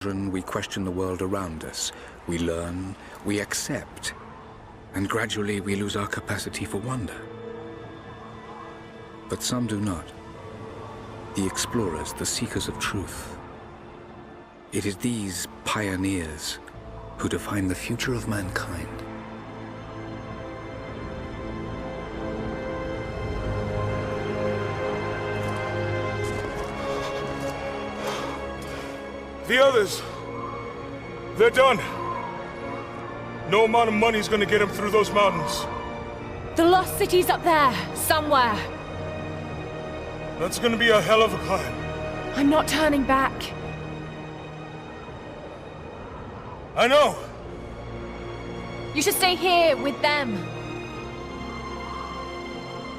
We question the world around us. We learn, we accept, and gradually we lose our capacity for wonder. But some do not. The explorers, the seekers of truth. It is these pioneers who define the future of mankind. The others, they're done. No amount of money's gonna get them through those mountains. The lost city's up there, somewhere. That's gonna be a hell of a climb. I'm not turning back. I know. You should stay here with them.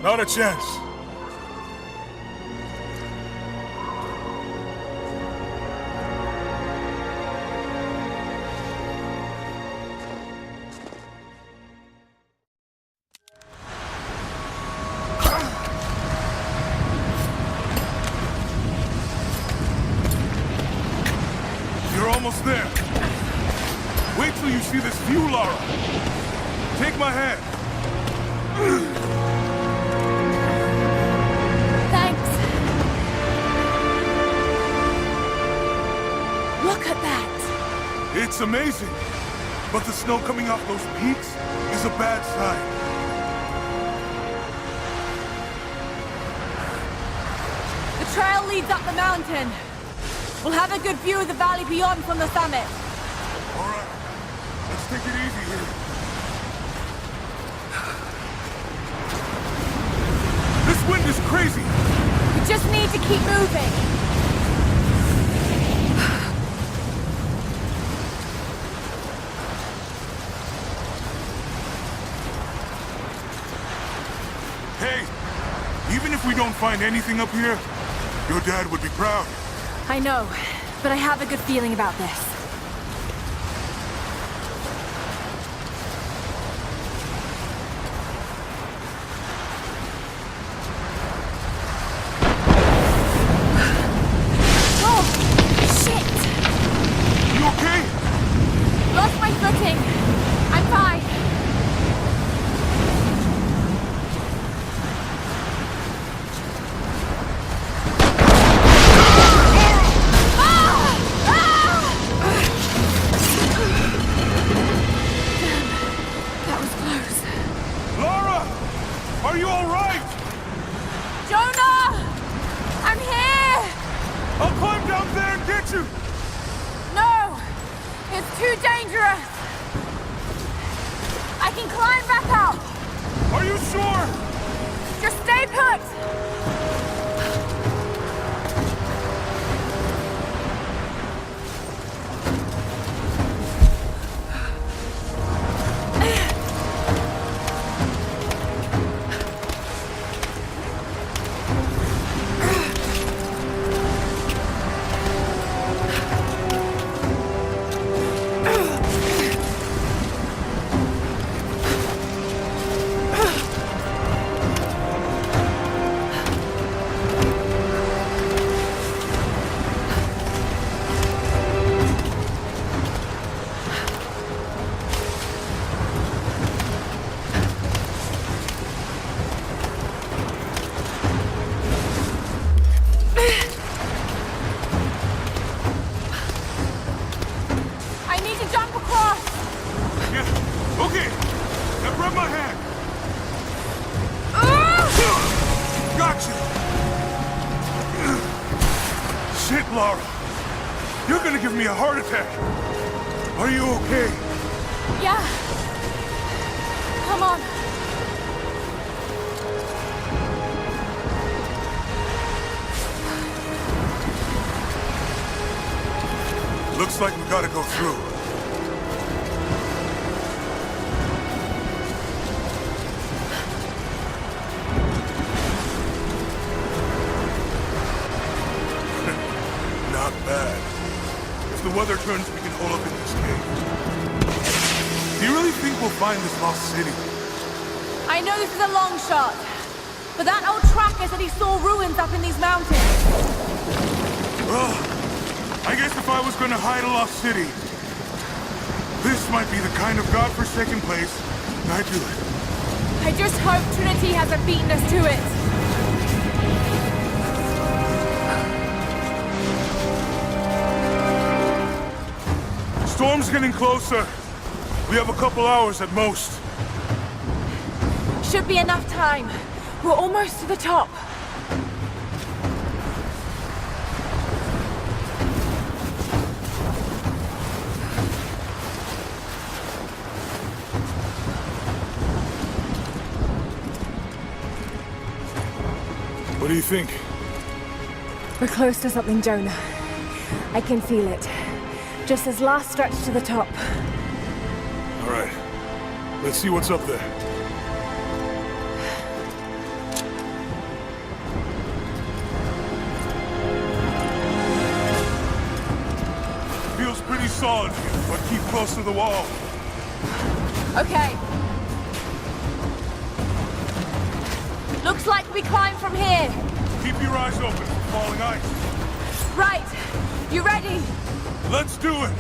Not a chance. You're almost there. Wait till you see this view, Lara. Take my hand. Thanks. Look at that. It's amazing. But the snow coming off those peaks is a bad sign. The trail leads up the mountain. We'll have a good view of the valley beyond from the summit. All right. Let's take it easy here. This wind is crazy. We just need to keep moving. Hey, even if we don't find anything up here, your dad would be proud. I know, but I have a good feeling about this. Looks like we gotta go through. Not bad. If the weather turns, we can hold up in this cave. Do you really think we'll find this lost city? I know this is a long shot, but that old tracker said he saw ruins up in these mountains. Well, I guess if I was gonna hide a lost city, this might be the kind of godforsaken place I'd do it. I just hope Trinity hasn't beaten us to it. Storm's getting closer. We have a couple hours at most. Should be enough time. We're almost to the top. What do you think? We're close to something, Jonah. I can feel it. Just this last stretch to the top. All right. Let's see what's up there. Feels pretty solid here, but keep close to the wall. Okay. Looks like we climb from here. Keep your eyes open for falling ice. Right. You ready? Let's do it!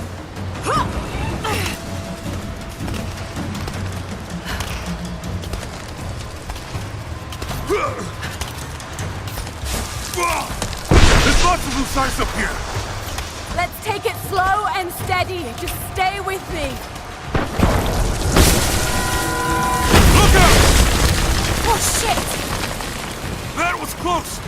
There's lots of loose ice up here. Let's take it slow and steady. Just stay with me. Look out! Oh, shit! That was close!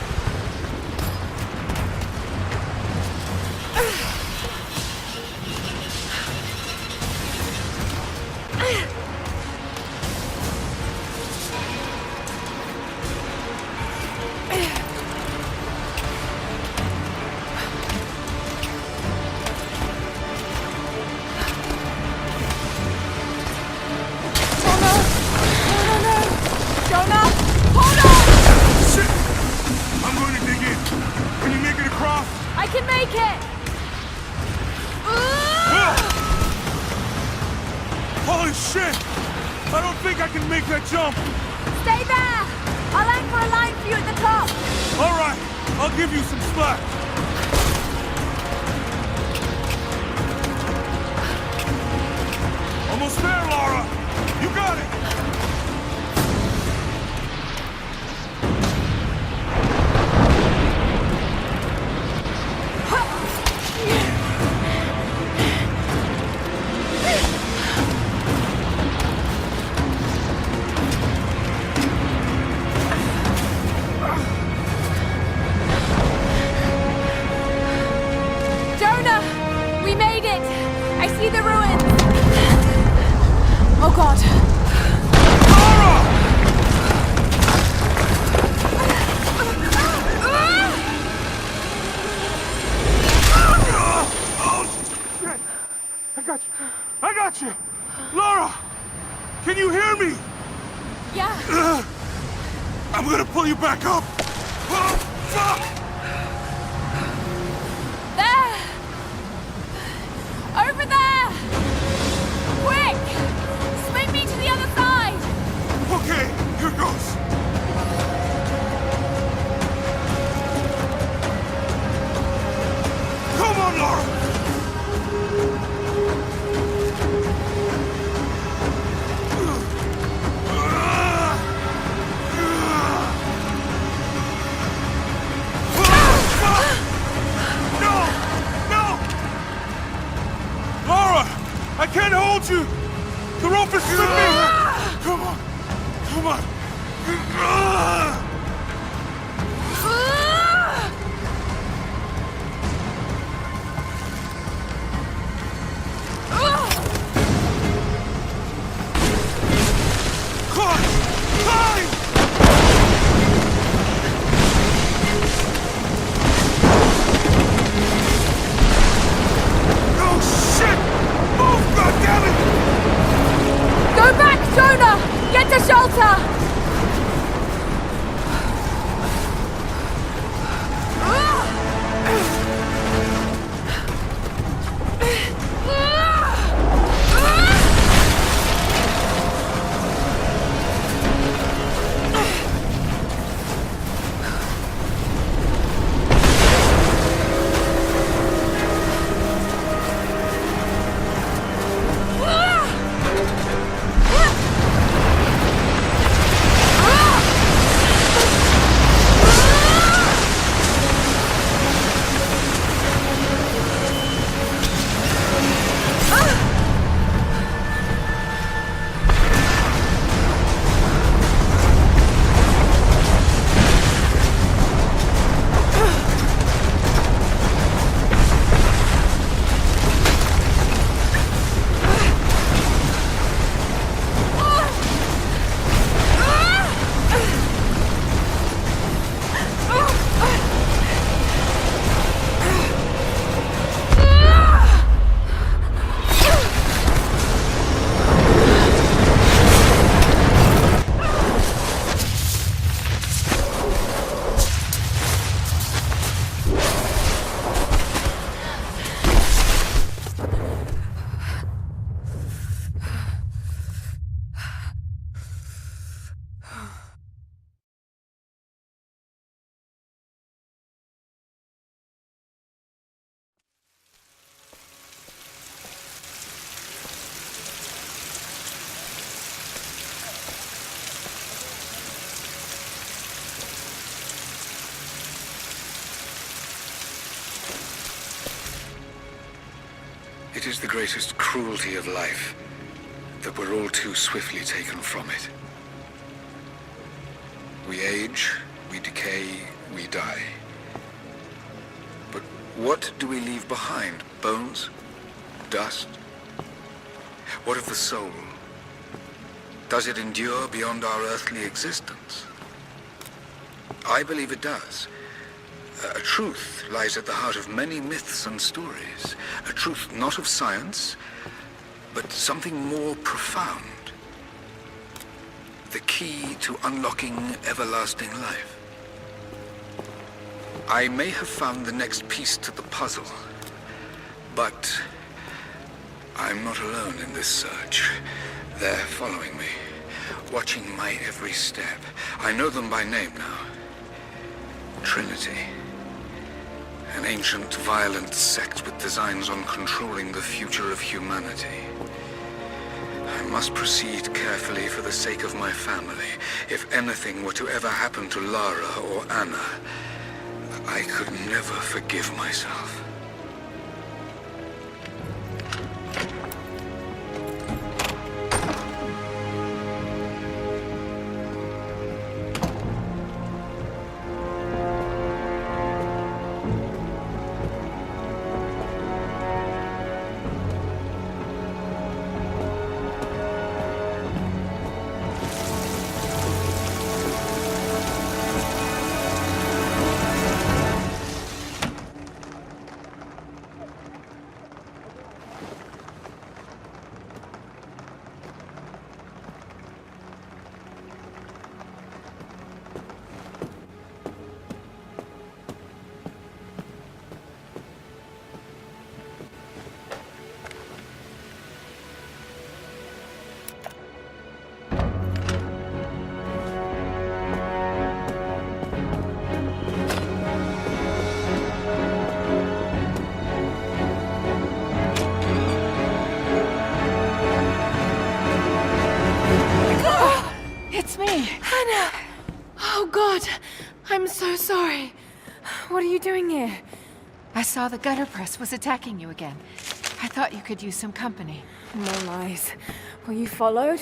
Holy shit! I don't think I can make that jump! Stay there! I'll anchor a line for you at the top! Alright, I'll give you some slack. Almost there, Lara! You got it! See the ruins! Oh God! Lara! Oh shit! I got you! Lara! Can you hear me? Yeah. I'm gonna pull you back up! Oh, fuck! Over there! Quick! Swing me to the other side! Okay, here goes. Come on, Lara! I can't hold you! The rope is slipping! Come on! Come on! Climb! Climb! Oh shit! Move, goddammit! Go back, Jonah! Get to shelter! It is the greatest cruelty of life that we're all too swiftly taken from it. We age, we decay, we die. But what do we leave behind? Bones? Dust? What of the soul? Does it endure beyond our earthly existence? I believe it does. A truth lies at the heart of many myths and stories. A truth not of science, but something more profound. The key to unlocking everlasting life. I may have found the next piece to the puzzle, but I'm not alone in this search. They're following me, watching my every step. I know them by name now. Trinity. An ancient, violent sect with designs on controlling the future of humanity. I must proceed carefully for the sake of my family. If anything were to ever happen to Lara or Anna, I could never forgive myself. I'm so sorry. What are you doing here? I saw the gutter press was attacking you again. I thought you could use some company. No lies. Were you followed?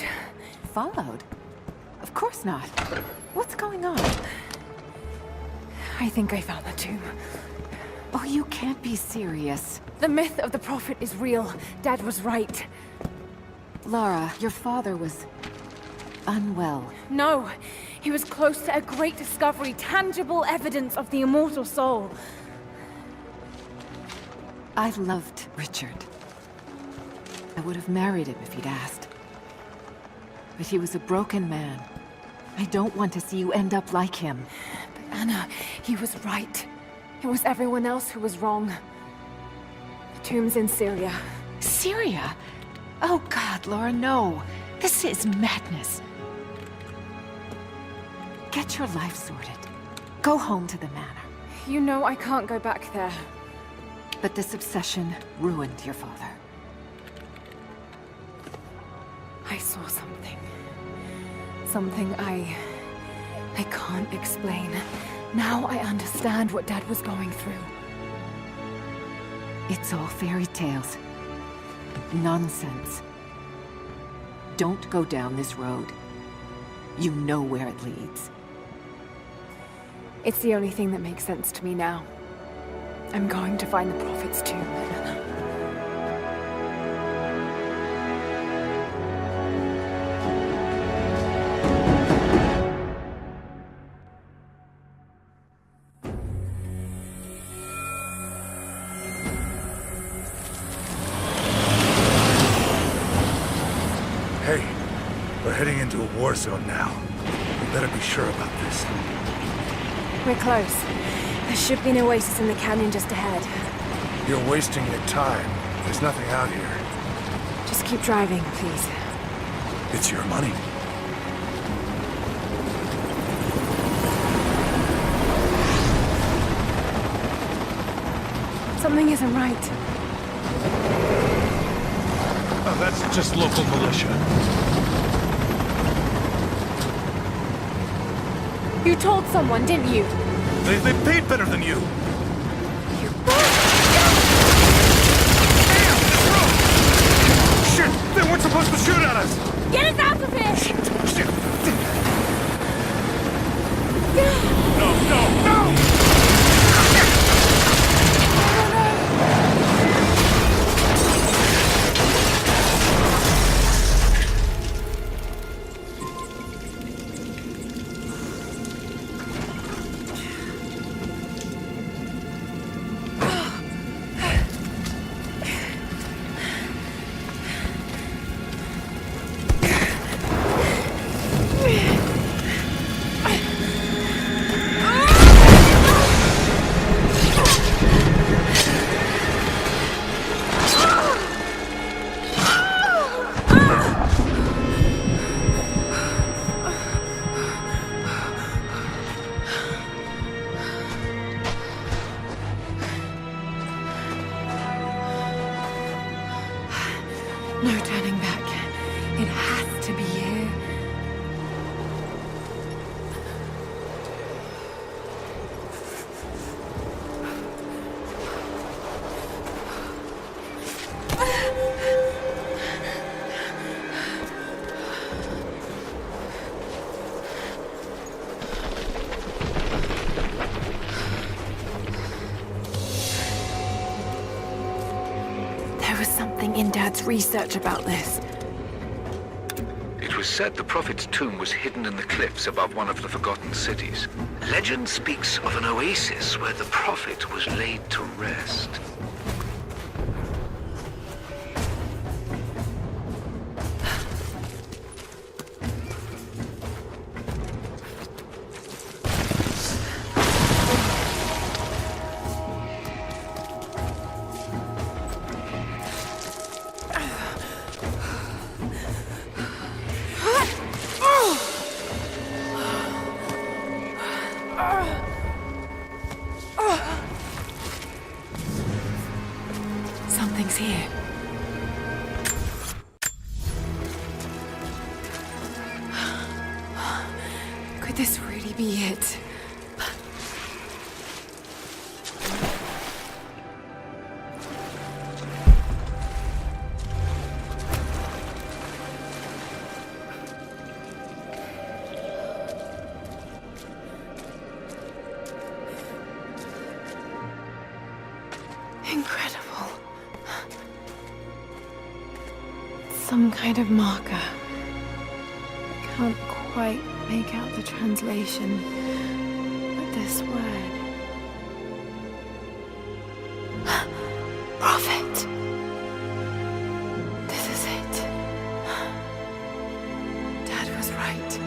Followed? Of course not. What's going on? I think I found the tomb. Oh, you can't be serious. The myth of the Prophet is real. Dad was right. Lara, your father was unwell. No. He was close to a great discovery, tangible evidence of the immortal soul. I loved Richard. I would have married him if he'd asked. But he was a broken man. I don't want to see you end up like him. But Anna, he was right. It was everyone else who was wrong. The tomb's in Syria. Syria? Oh God, Laura, no. This is madness. Get your life sorted. Go home to the manor. You know I can't go back there. But this obsession ruined your father. I saw something. Something I can't explain. Now I understand what Dad was going through. It's all fairy tales. Nonsense. Don't go down this road. You know where it leads. It's the only thing that makes sense to me now. I'm going to find the Prophet's tomb, Anna. Hey, we're heading into a war zone now. We better be sure about this. We're close. There should be an oasis in the canyon just ahead. You're wasting your time. There's nothing out here. Just keep driving, please. It's your money. Something isn't right. Oh, that's just local militia. You told someone, didn't you? They paid better than you. You... Damn, this road! No turning back. It has to be here. There was something in Dad's research about this. It was said the Prophet's tomb was hidden in the cliffs above one of the forgotten cities. Legend speaks of an oasis where the Prophet was laid to rest. Something's here. Could this really be it? Incredible. Some kind of marker. I can't quite make out the translation, but this word. Prophet. This is it. Dad was right.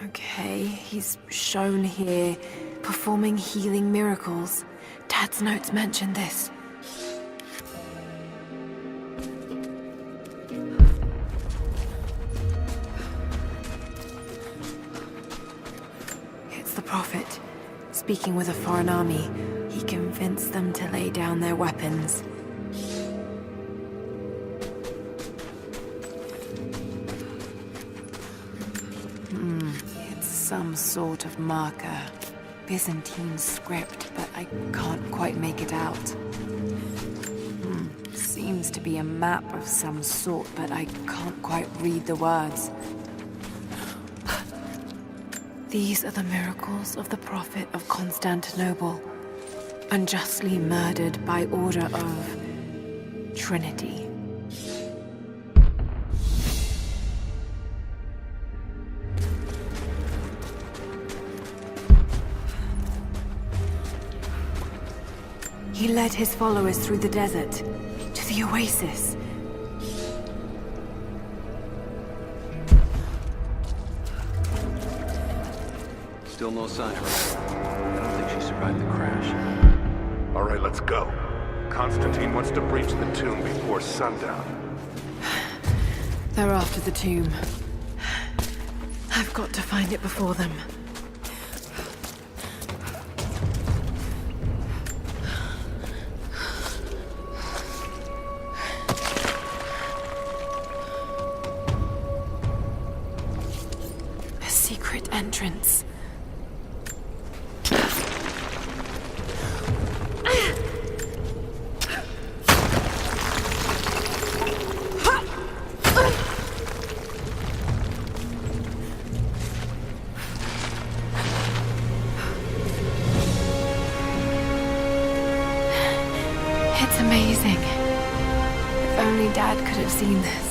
Okay, he's shown here performing healing miracles. Dad's notes mention this. It's the Prophet. Speaking with a foreign army, he convinced them to lay down their weapons. Some sort of marker. Byzantine script, but I can't quite make it out. Seems to be a map of some sort, but I can't quite read the words. These are the miracles of the Prophet of Constantinople, unjustly murdered by order of Trinity. He led his followers through the desert, to the oasis. Still no sign of her. I don't think she survived the crash. All right, let's go. Constantine wants to breach the tomb before sundown. They're after the tomb. I've got to find it before them. A secret entrance. It's amazing. If only Dad could have seen this.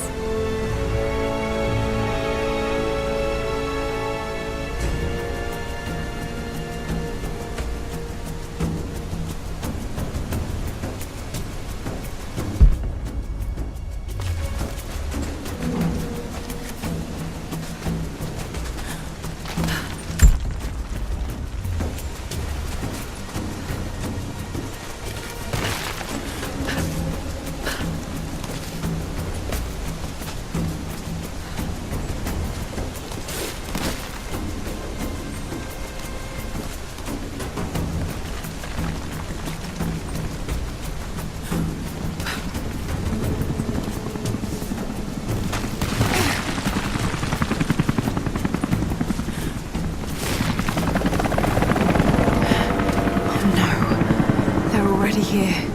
already here.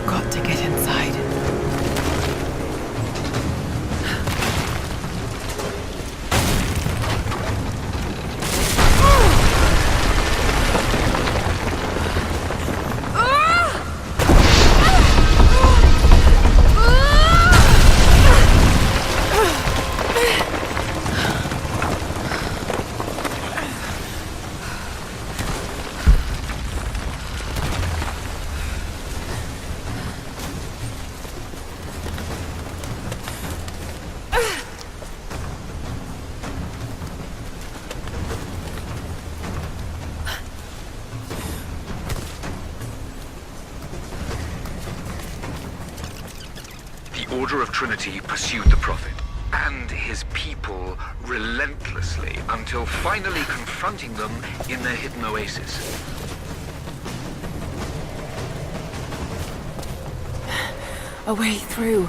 Got to get inside. The Order of Trinity pursued the Prophet and his people relentlessly until finally confronting them in their hidden oasis. A way through.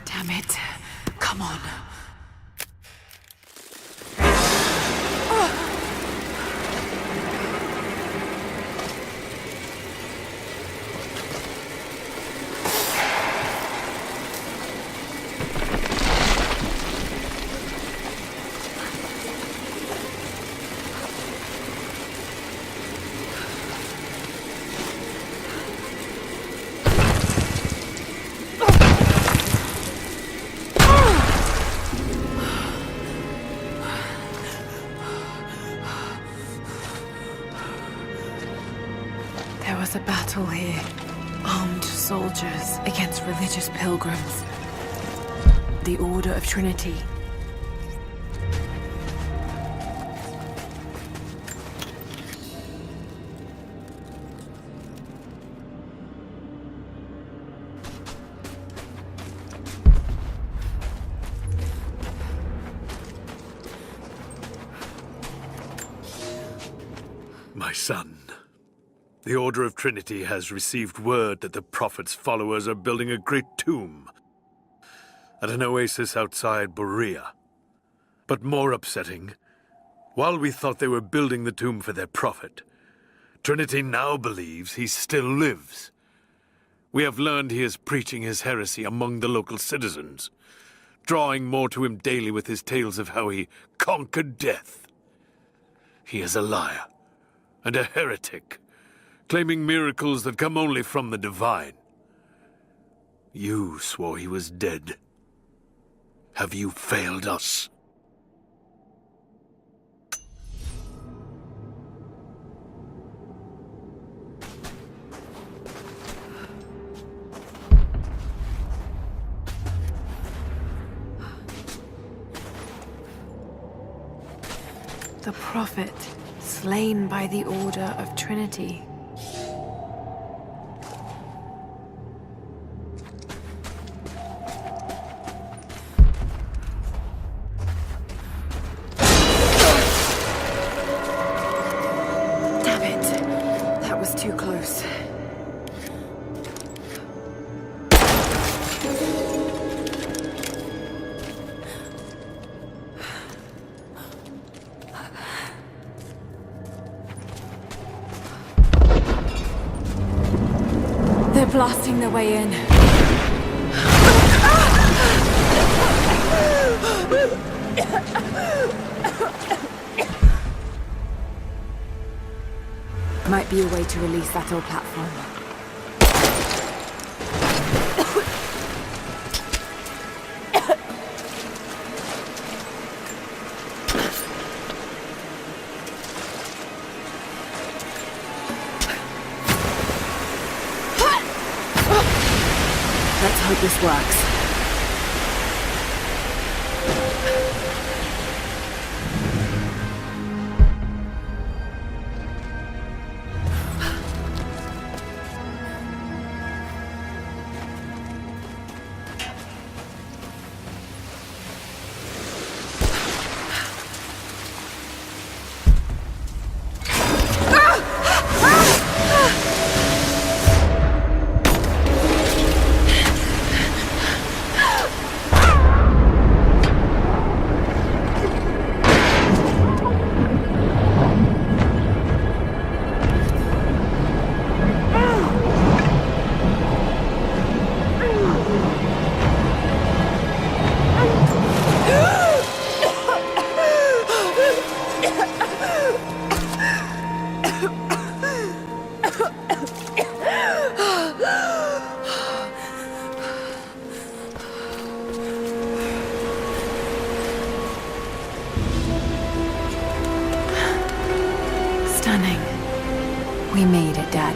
Damn it. Come on. There was a battle here. Armed soldiers against religious pilgrims. The Order of Trinity. My son, the Order of Trinity has received word that the Prophet's followers are building a great tomb at an oasis outside Berea. But more upsetting, while we thought they were building the tomb for their Prophet, Trinity now believes he still lives. We have learned he is preaching his heresy among the local citizens, drawing more to him daily with his tales of how he conquered death. He is a liar and a heretic, claiming miracles that come only from the divine. You swore he was dead. Have you failed us? The Prophet, slain by the Order of Trinity. Damn it! That was too close. They're blasting their way in. Might be a way to release that old platform. Let's hope this works. Stunning. We made it, Dad.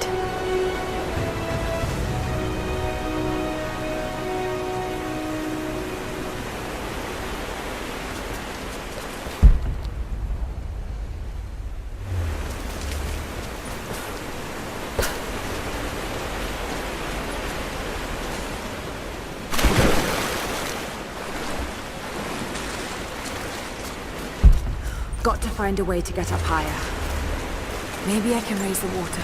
Got to find a way to get up higher. Maybe I can raise the water.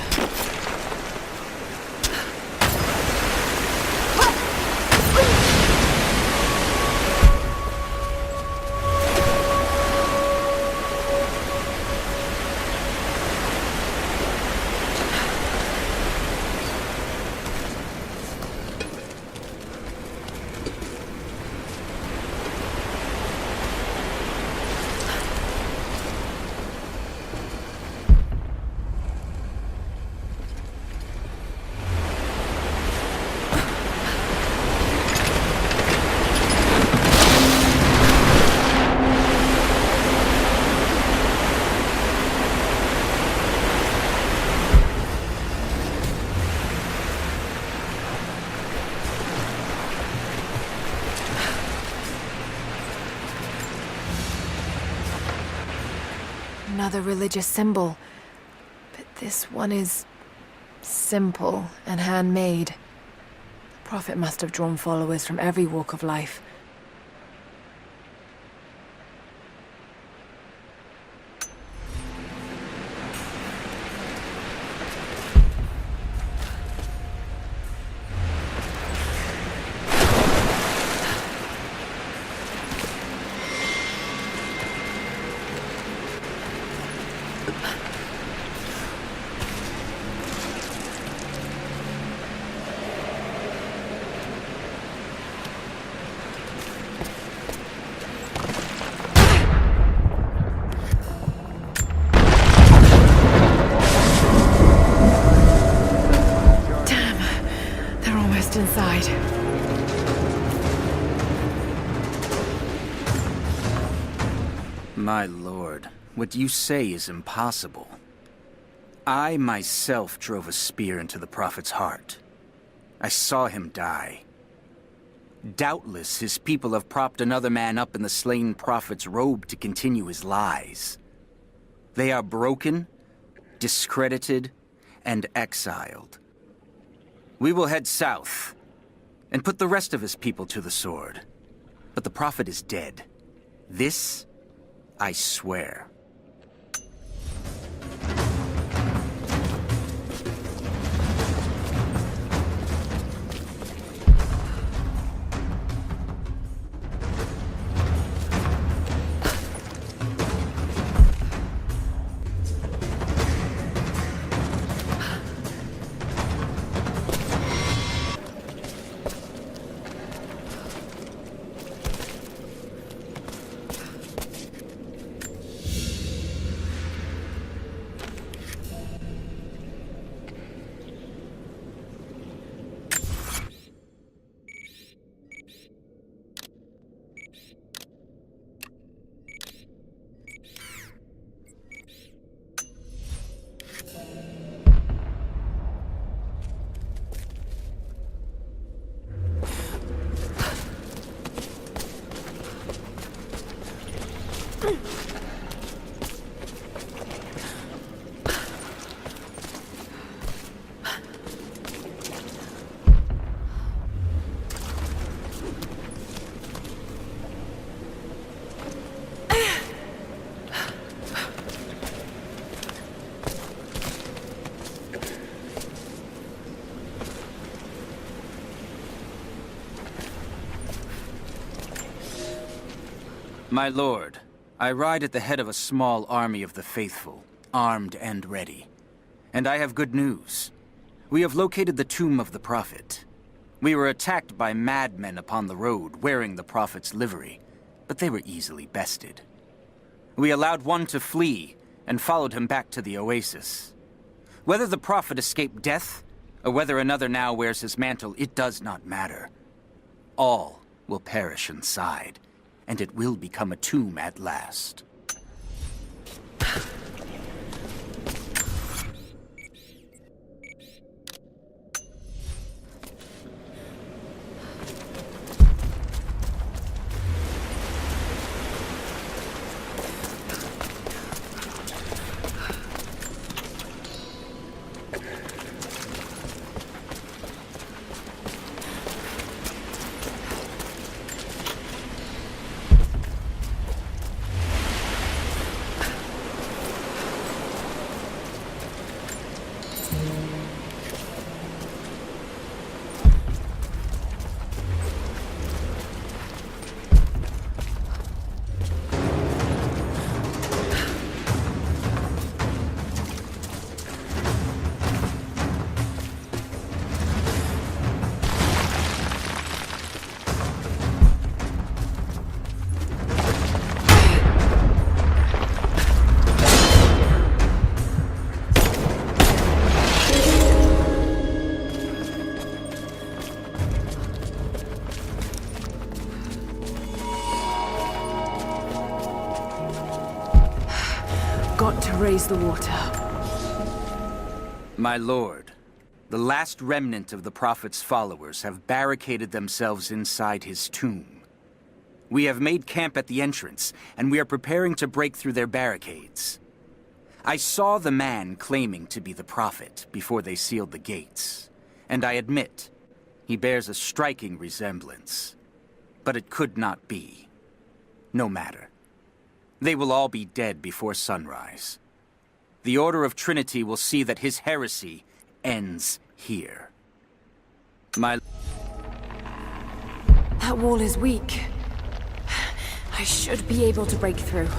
Another religious symbol, but this one is simple and handmade. The Prophet must have drawn followers from every walk of life. Inside. My lord, what you say is impossible. I myself drove a spear into the Prophet's heart. I saw him die. Doubtless his people have propped another man up in the slain Prophet's robe to continue his lies. They are broken, discredited, and exiled. We will head south and put the rest of his people to the sword. But the Prophet is dead. This, I swear. My lord, I ride at the head of a small army of the faithful, armed and ready. And I have good news. We have located the tomb of the Prophet. We were attacked by madmen upon the road wearing the Prophet's livery, but they were easily bested. We allowed one to flee and followed him back to the oasis. Whether the Prophet escaped death, or whether another now wears his mantle, it does not matter. All will perish inside, and it will become a tomb at last. got to raise the water. My lord, the last remnant of the Prophet's followers have barricaded themselves inside his tomb. We have made camp at the entrance, and we are preparing to break through their barricades. I saw the man claiming to be the Prophet before they sealed the gates, and I admit, he bears a striking resemblance. But it could not be. No matter. They will all be dead before sunrise. The Order of Trinity will see that his heresy ends here. That wall is weak. I should be able to break through.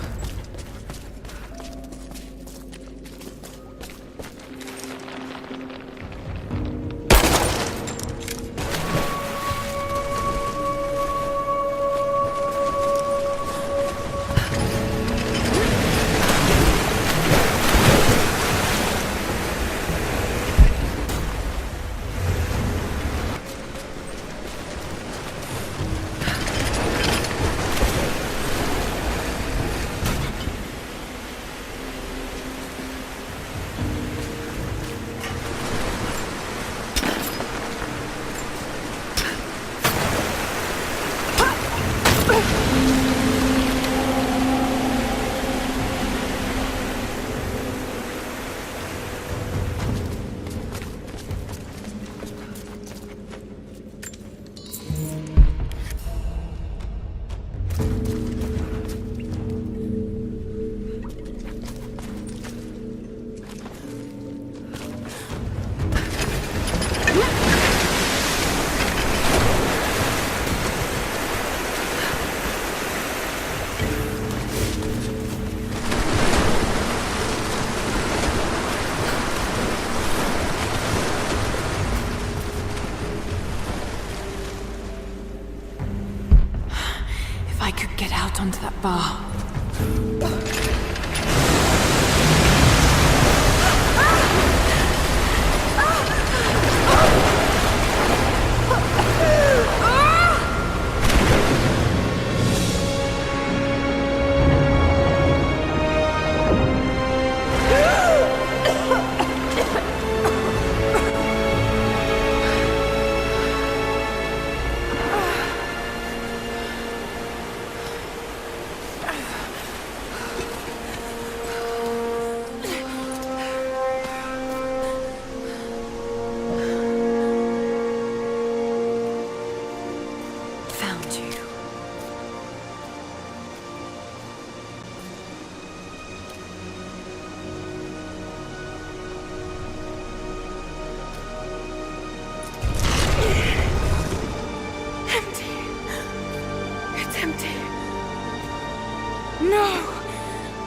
Onto that bar.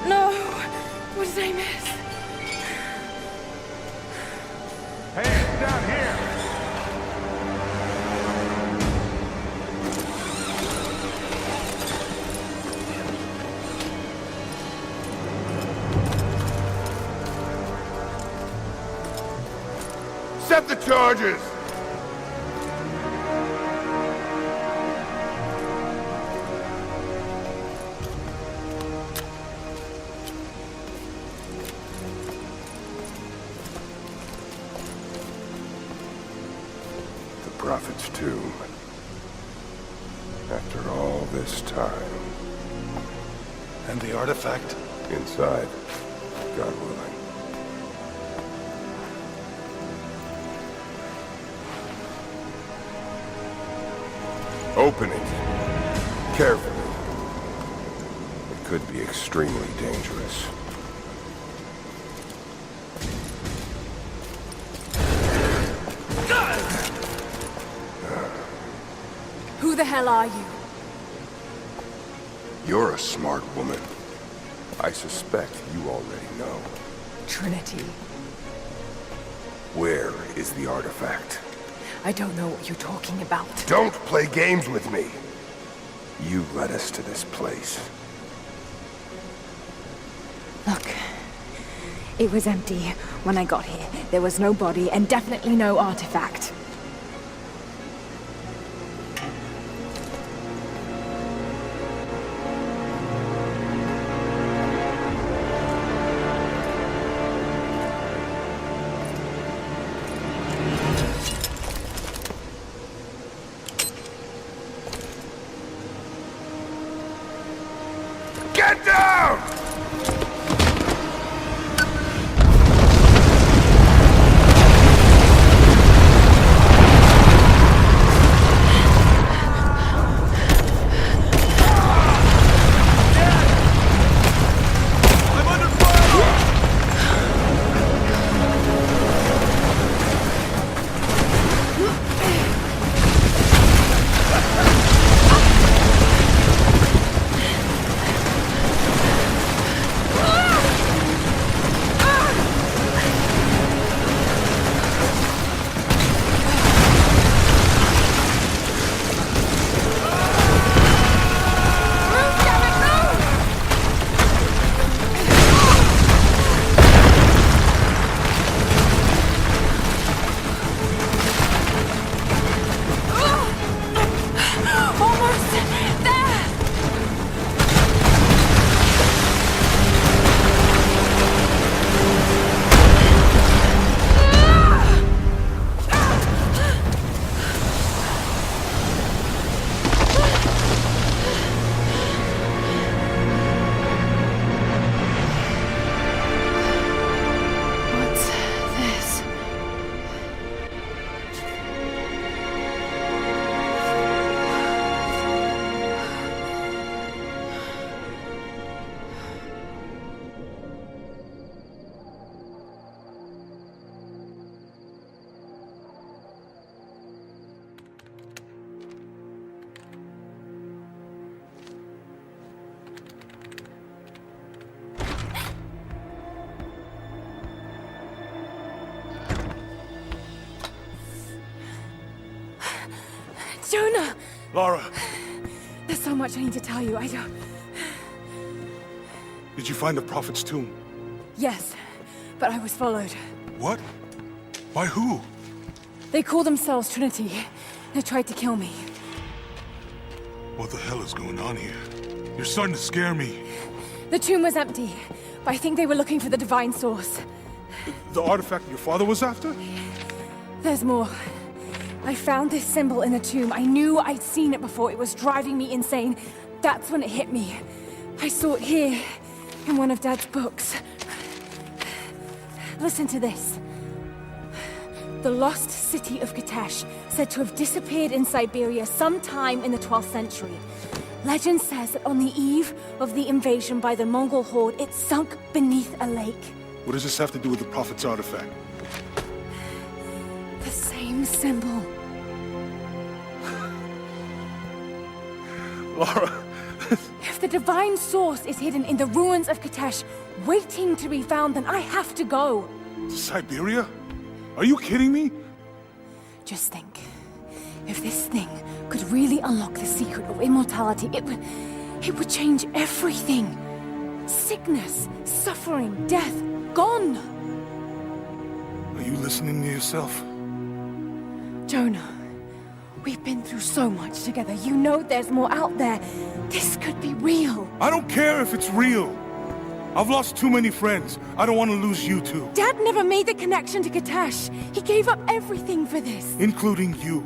No! What did I miss? Hey, it's down here! Set the charges! Prophet's tomb. After all this time. And the artifact? Inside, God willing. Open it. Carefully. It could be extremely dangerous. Who the hell are you? You're a smart woman. I suspect you already know. Trinity. Where is the artifact? I don't know what you're talking about. Don't play games with me! You led us to this place. Look. It was empty when I got here. There was no body and definitely no artifact. Get down! Jonah! Lara, There's so much I need to tell you. I don't... did you find the Prophet's tomb? Yes, but I was followed. What? By who? They call themselves Trinity. They tried to kill me. What the hell is going on here? You're starting to scare me. The tomb was empty, but I think they were looking for the divine source. The artifact your father was after? There's more. I found this symbol in the tomb. I knew I'd seen it before. It was driving me insane. That's when it hit me. I saw it here, in one of Dad's books. Listen to this. The lost city of Kitesh, said to have disappeared in Siberia sometime in the 12th century. Legend says that on the eve of the invasion by the Mongol horde, it sunk beneath a lake. What does this have to do with the Prophet's artifact? The same symbol. Lara... If the divine source is hidden in the ruins of Kitesh, waiting to be found, then I have to go. To Siberia? Are you kidding me? Just think. If this thing could really unlock the secret of immortality, it would change everything. Sickness, suffering, death, gone. Are you listening to yourself? Jonah, we've been through so much together. You know there's more out there. This could be real. I don't care if it's real. I've lost too many friends. I don't want to lose you too. Dad never made the connection to Kitesh. He gave up everything for this. Including you.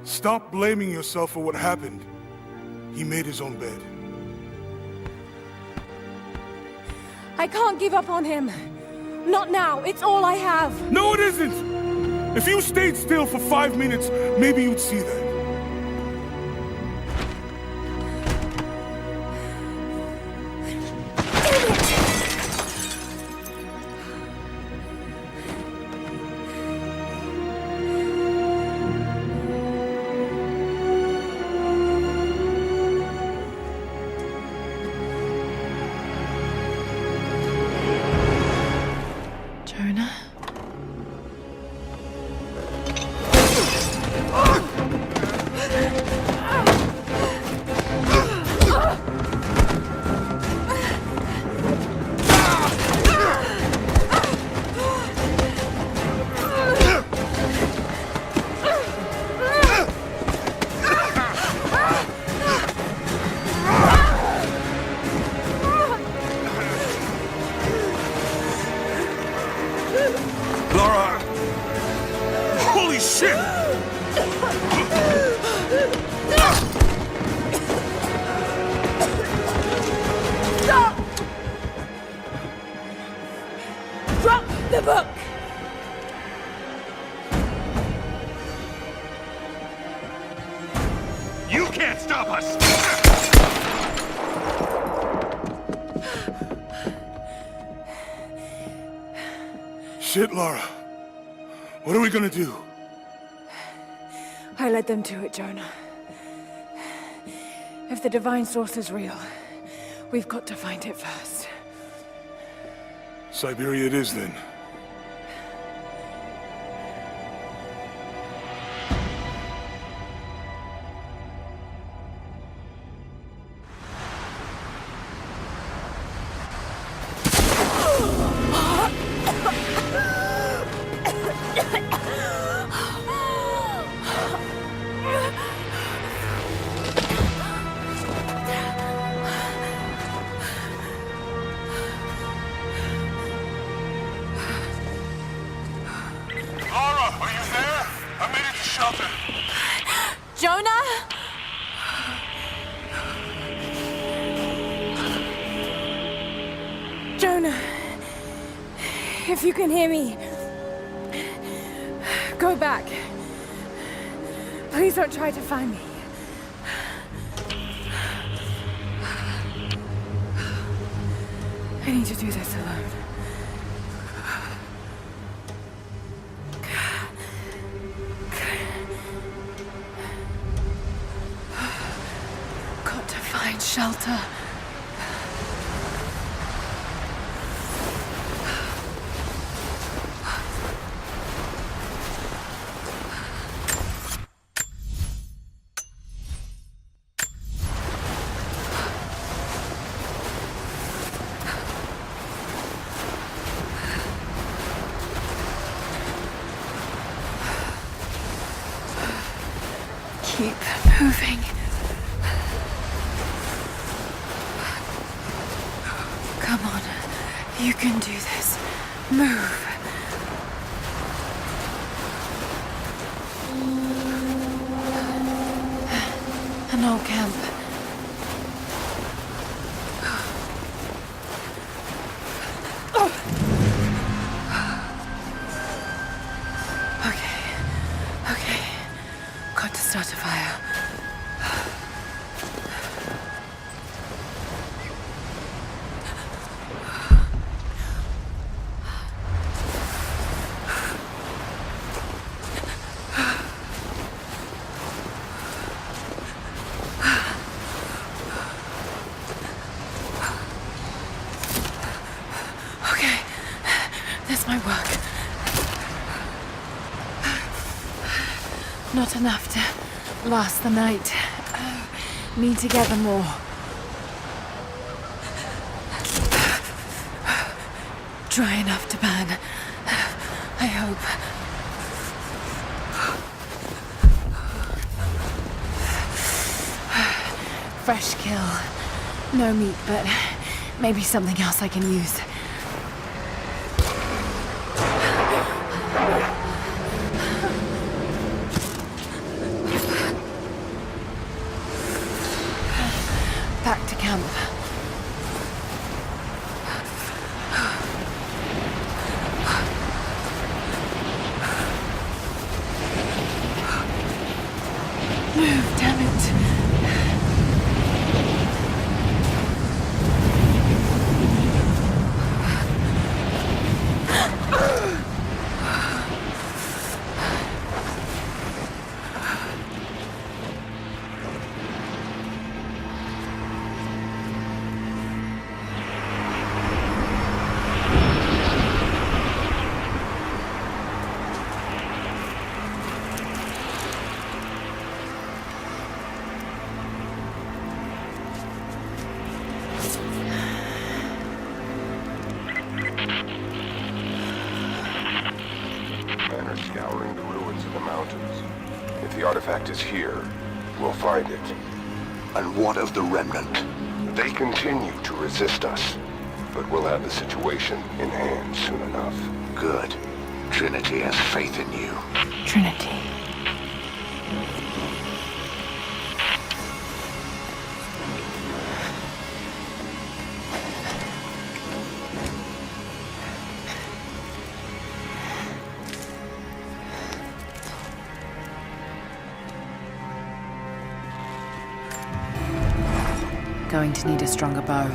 Stop blaming yourself for what happened. He made his own bed. I can't give up on him. Not now. It's all I have. No, it isn't! If you stayed still for 5 minutes, maybe you'd see that. Jonah? Shit, Lara. What are we gonna do? I led them to it, Jonah. If the divine source is real, we've got to find it first. Siberia it is, then. Lara, are you there? I made it to shelter. Jonah? Jonah, if you can hear me, go back. Please don't try to find me. I need to do this alone. Got to find shelter. Keep moving. Come on. You can do this. Move. An old camp. Okay. Got to start a fire. Okay, this might work. Not enough to last the night. Need to gather more. Dry enough to burn. I hope. Fresh kill. No meat, but maybe something else I can use. Back to camp. Move, damn it. Men are scouring the ruins of the mountains. If the artifact is here, we'll find it. And what of the remnant? They continue to resist us, but we'll have the situation in hand soon enough. Good. Trinity has faith in you. Trinity. Going to need a stronger bow.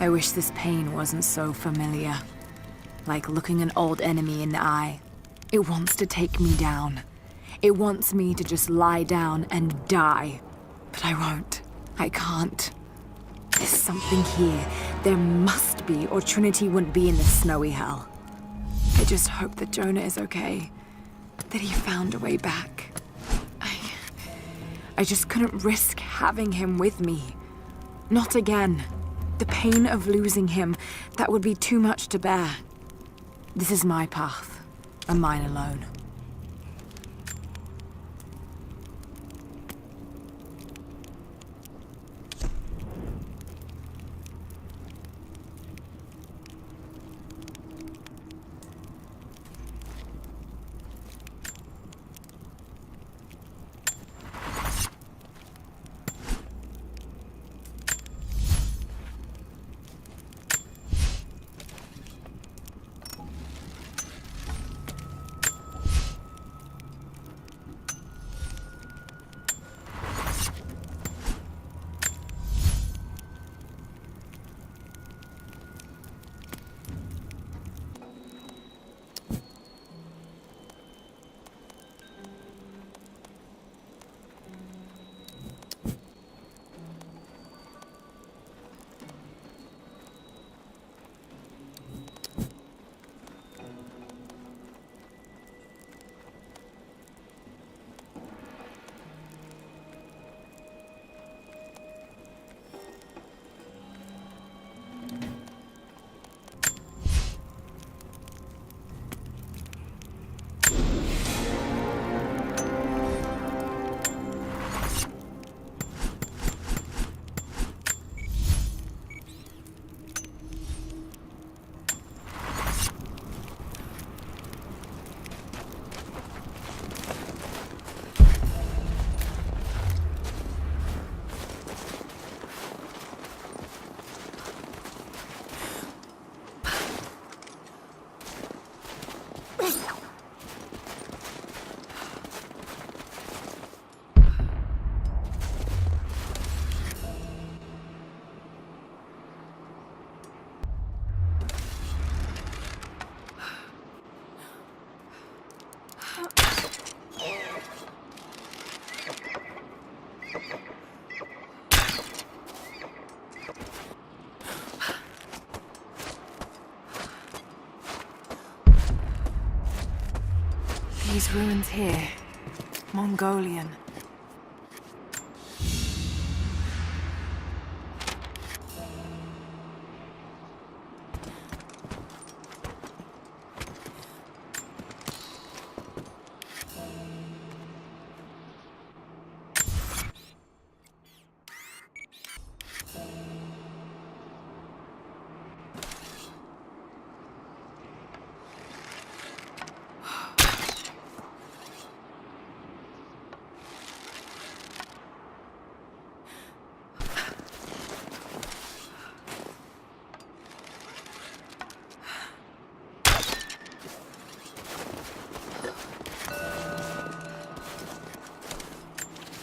I wish this pain wasn't so familiar. Like looking an old enemy in the eye. It wants to take me down. It wants me to just lie down and die. But I won't. I can't. There's something here. There must be, or Trinity wouldn't be in this snowy hell. I just hope that Jonah is okay. That he found a way back. I just couldn't risk having him with me. Not again. The pain of losing him, that would be too much to bear. This is my path, and mine alone. These ruins here, Mongolian.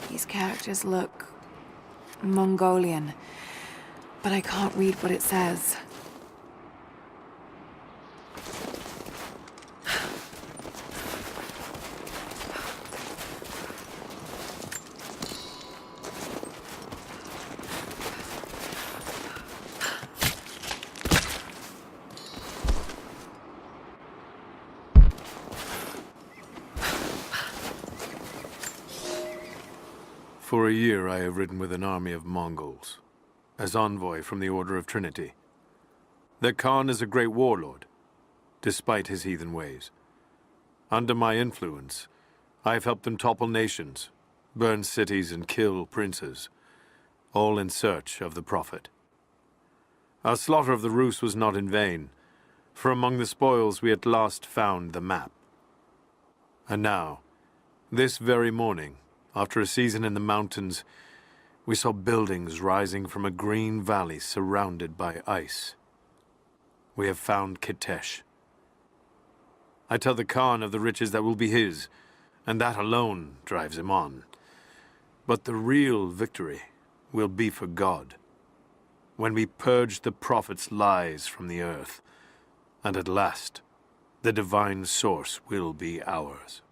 These characters look Mongolian, but I can't read what it says. For a year I have ridden with an army of Mongols, as envoy from the Order of Trinity. Their Khan is a great warlord, despite his heathen ways. Under my influence, I have helped them topple nations, burn cities and kill princes, all in search of the Prophet. Our slaughter of the Rus was not in vain, for among the spoils we at last found the map. And now, this very morning, after a season in the mountains, we saw buildings rising from a green valley surrounded by ice. We have found Kitesh. I tell the Khan of the riches that will be his, and that alone drives him on. But the real victory will be for God. when we purge the Prophet's lies from the earth. And at last, the divine source will be ours.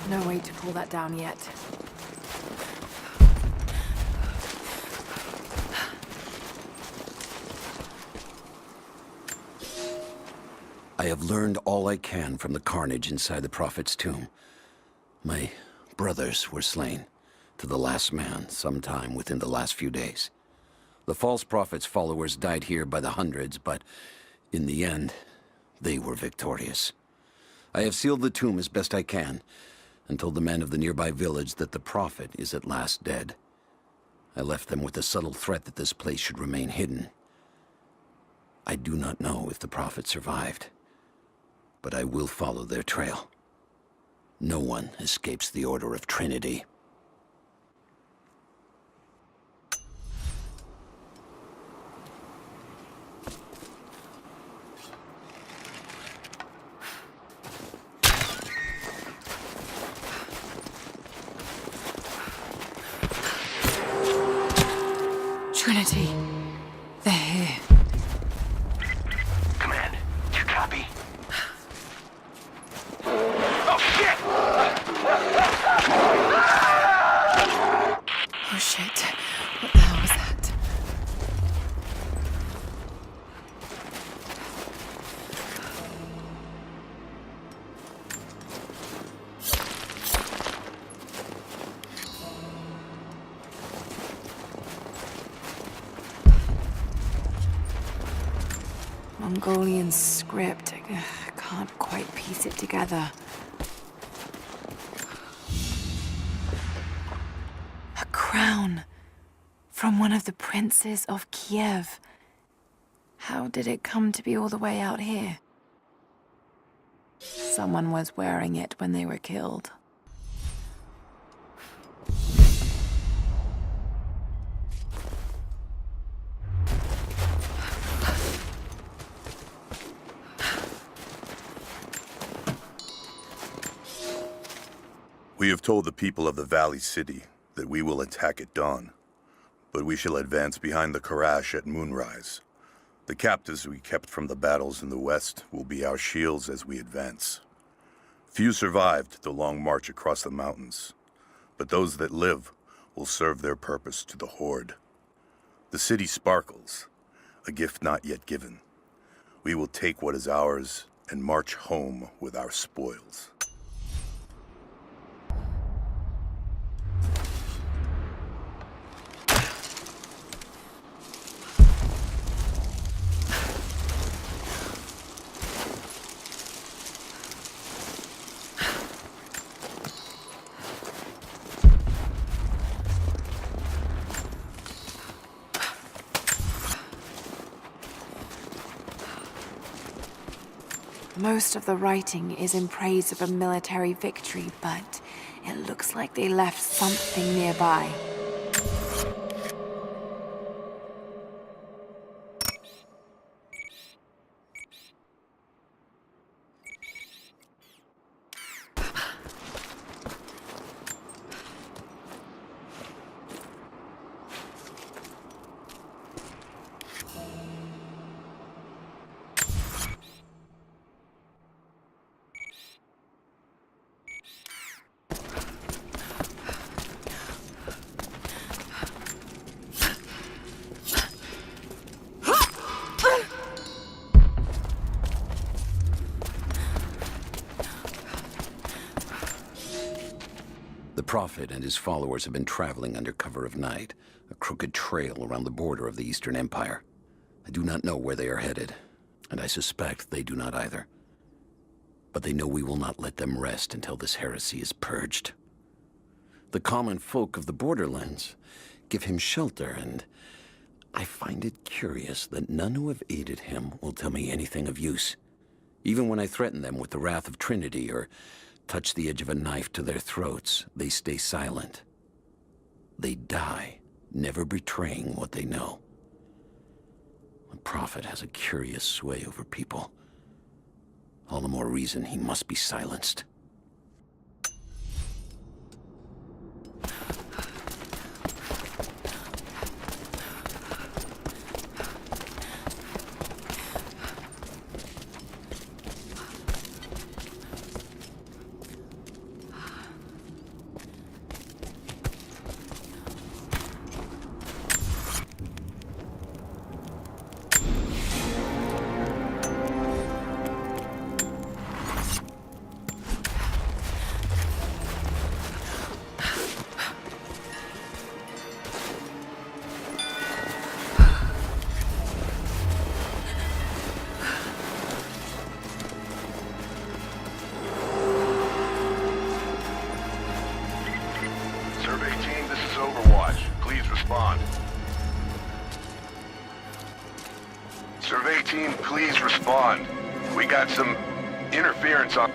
No way to pull that down yet. I have learned all I can from the carnage inside the Prophet's tomb. My brothers were slain, to the last man, sometime within the last few days. The false Prophet's followers died here by the hundreds, but in the end, they were victorious. I have sealed the tomb as best I can, and told the men of the nearby village that the Prophet is at last dead. I left them with the subtle threat that this place should remain hidden. I do not know if the Prophet survived, but I will follow their trail. No one escapes the Order of Trinity. Trinity. They're here. Command, do you copy? Oh, shit! Oh shit. What the hell was that? Mongolian script. I can't quite piece it together. A crown from one of the princes of Kiev. How did it come to be all the way out here? Someone was wearing it when they were killed. We have told the people of the Valley City that we will attack at dawn, but we shall advance behind the Karash at moonrise. The captives we kept from the battles in the west will be our shields as we advance. Few survived the long march across the mountains, but those that live will serve their purpose to the Horde. The city sparkles, a gift not yet given. We will take what is ours and march home with our spoils. Most of the writing is in praise of a military victory, but it looks like they left something nearby. The Prophet and his followers have been traveling under cover of night, a crooked trail around the border of the Eastern Empire. I do not know where they are headed, and I suspect they do not either. But they know we will not let them rest until this heresy is purged. The common folk of the borderlands give him shelter, and I find find it curious that none who have aided him will tell me anything of use. Even when I threaten them with the wrath of Trinity or touch the edge of a knife to their throats, they stay silent. They die, never betraying what they know. The Prophet has a curious sway over people. All the more reason he must be silenced. Survey team, this is Overwatch. Please respond. Survey team, please respond. We got some interference on...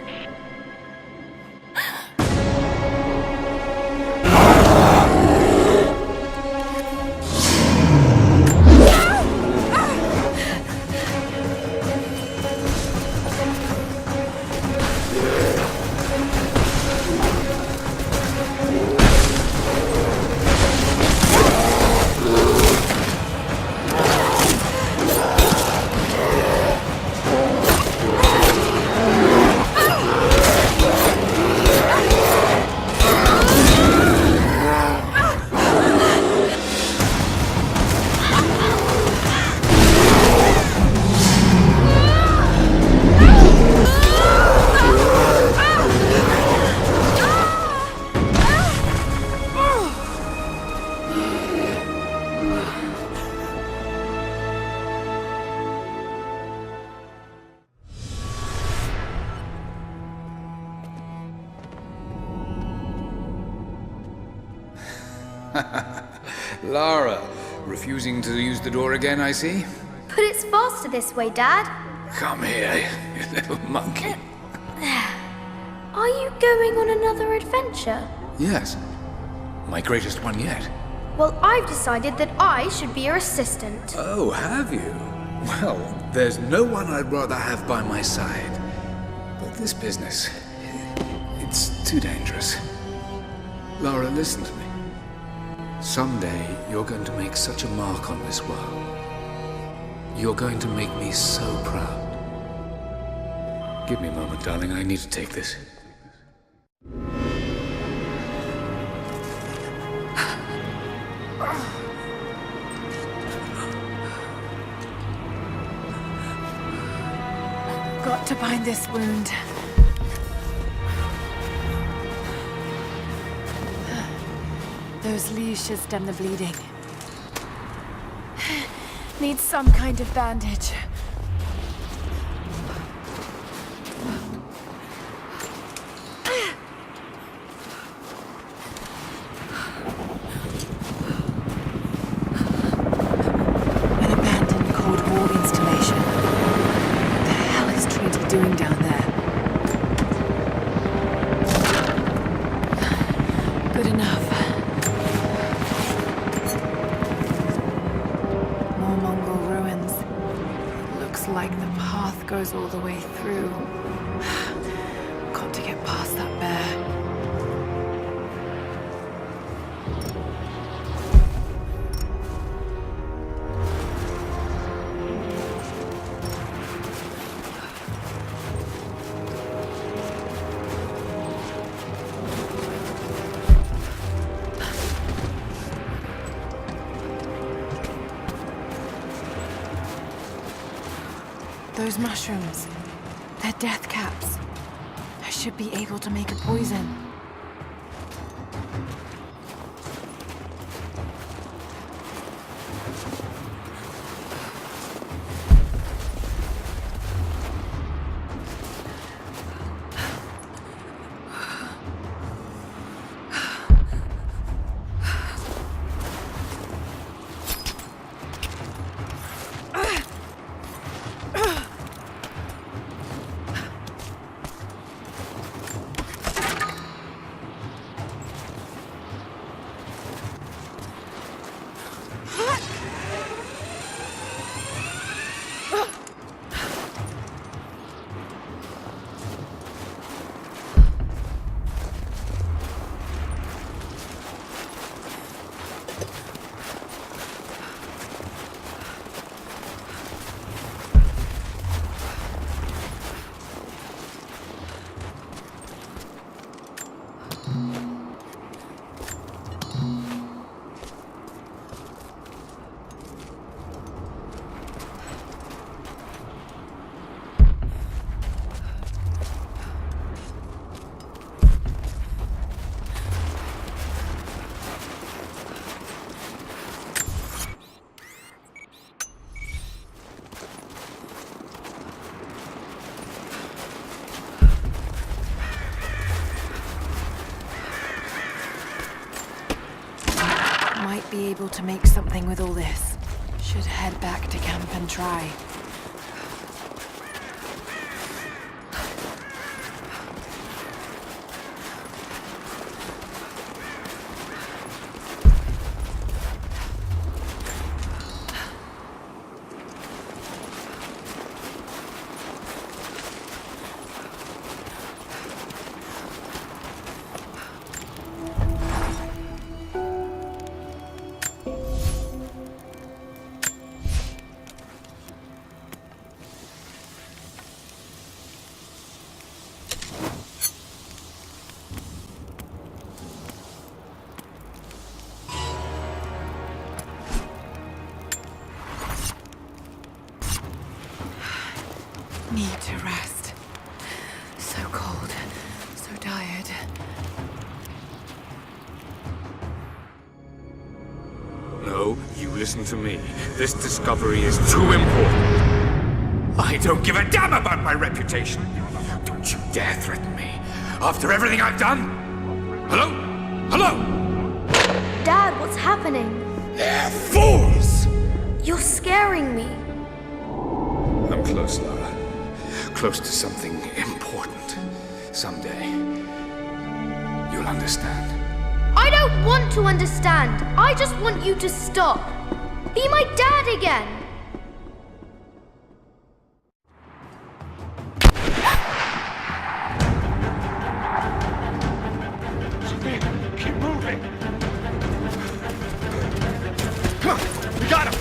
Lara, refusing to use the door again, I see? But it's faster this way, Dad. Come here, you little monkey. Are you going on another adventure? Yes, my greatest one yet. Well, I've decided that I should be your assistant. Oh, have you? Well, there's no one I'd rather have by my side. But this business, it's too dangerous. Lara, listen to me. Someday, you're going to make such a mark on this world. You're going to make me so proud. Give me a moment, darling. I need to take this. Got to bind this wound. Those leaves should stem the bleeding. Need some kind of bandage. An abandoned Cold War installation. What the hell is Trinity doing down there? Good enough. More Mongol ruins. Looks like the path goes all the way through. Got to get past that bear. Those mushrooms, they're death caps. I should be able to make a poison. be able to make something with all this. Should head back to camp and try. Need to rest. So cold, so tired. No, you listen to me. This discovery is too important. I don't give a damn about my reputation. Don't you dare threaten me. After everything I've done? Hello? Hello? Dad, what's happening? They're fools! You're scaring me. I'm close, Lara. Close to something important. Someday, you'll understand. I don't want to understand. I just want you to stop. Be my dad again. Keep moving! Come on, we got him!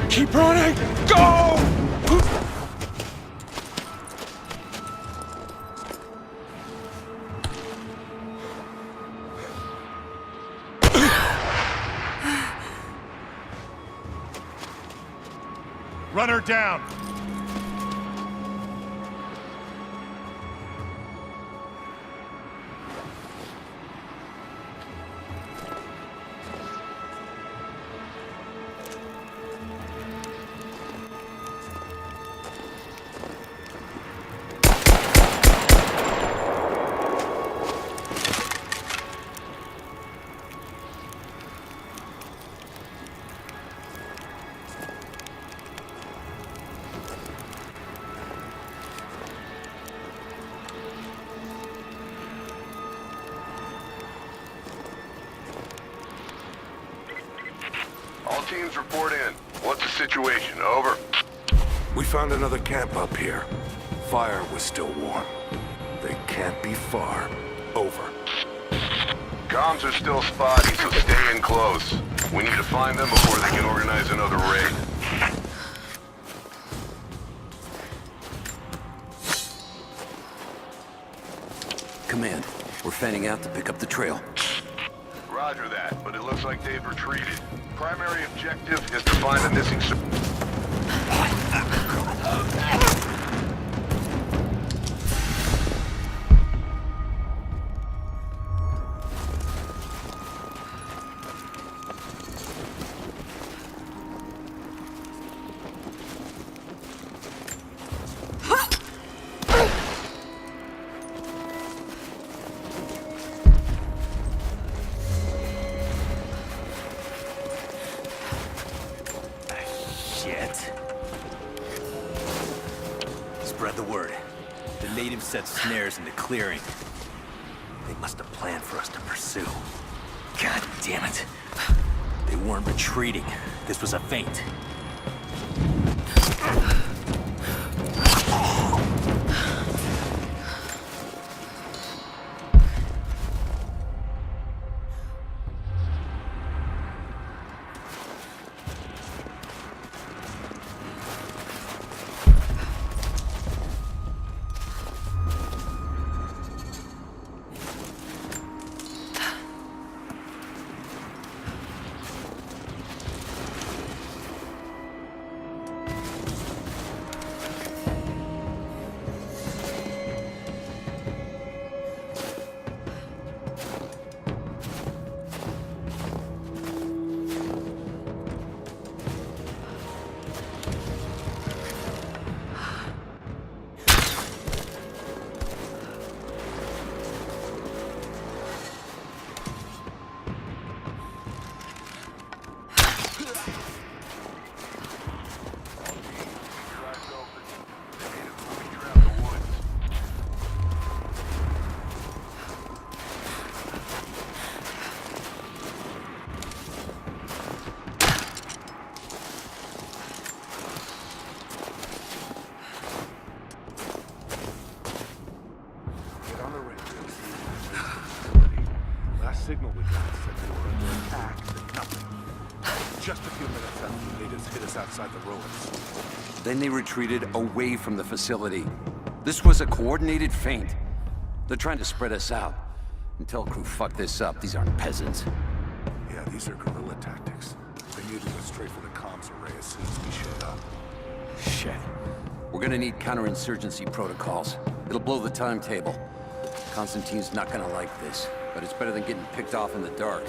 Keep running! Go! Run her down! All teams report in. What's the situation? Over. We found another camp up here. Fire was still warm. They can't be far. Over. Comms are still spotty, so stay in close. We need to find them before they can organize another raid. Command, we're fanning out to pick up the trail. Roger that, but it looks like they've retreated. Primary objective is to find the missing... Spread the word. The natives set snares in the clearing. They must have planned for us to pursue. God damn it. They weren't retreating. This was a feint. signal we got said we were under attack, but nothing. Just a few minutes after the natives hit us outside the ruins. Then they retreated away from the facility. This was a coordinated feint. They're trying to spread us out. Until crew fuck this up, these aren't peasants. Yeah, these are guerrilla tactics. They knew to go straight for the comms array as soon as we showed up. Shit. We're gonna need counterinsurgency protocols. It'll blow the timetable. Constantine's not gonna like this, but it's better than getting picked off in the dark.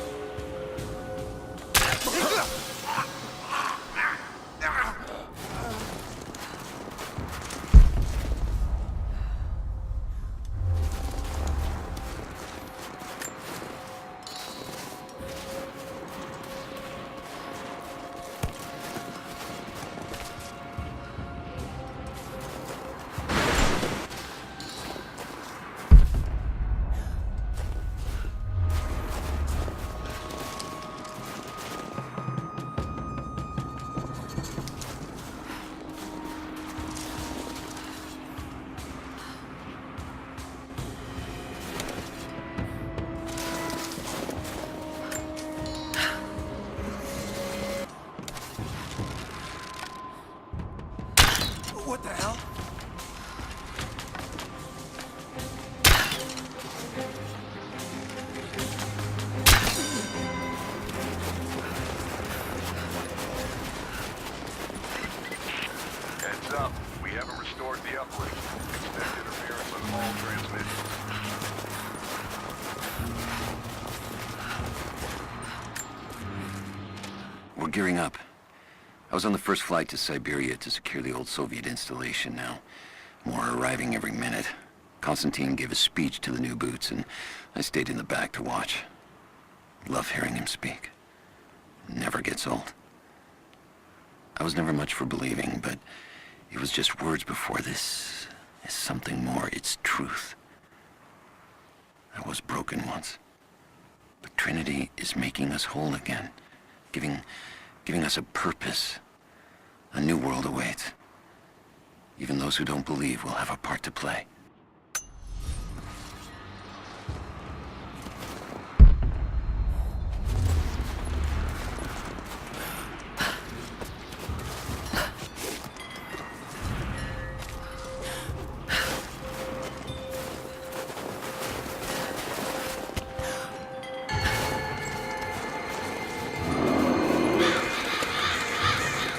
What the hell? Heads up. We haven't restored the uplink. Expect interference on all transmissions. We're gearing up. I was on the first flight to Siberia to secure the old Soviet installation now. More are arriving every minute. Konstantin gave a speech to the new boots, and I stayed in the back to watch. Love hearing him speak. Never gets old. I was never much for believing, but it was just words before. This is something more. It's truth. I was broken once. But Trinity is making us whole again. Giving us a purpose. A new world awaits. Even those who don't believe will have a part to play.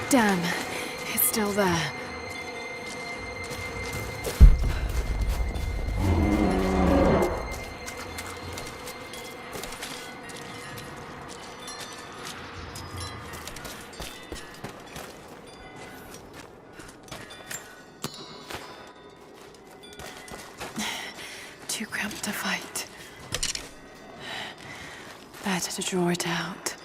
Damn, it's still there. Too cramped to fight. Better to draw it out.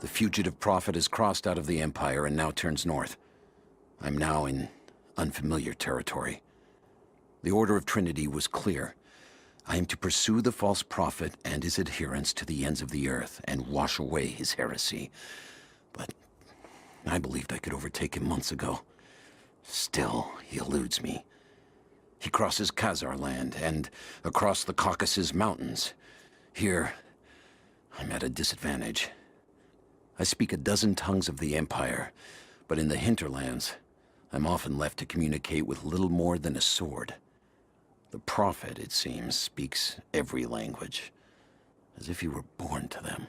The fugitive prophet has crossed out of the Empire and now turns north. I'm now in unfamiliar territory. The Order of Trinity was clear. I am to pursue the false prophet and his adherents to the ends of the earth and wash away his heresy. But I believed I could overtake him months ago. Still, he eludes me. He crosses Khazar land and across the Caucasus Mountains. Here, I'm at a disadvantage. I speak a dozen tongues of the Empire, but in the hinterlands, I'm often left to communicate with little more than a sword. The Prophet, it seems, speaks every language, as if he were born to them.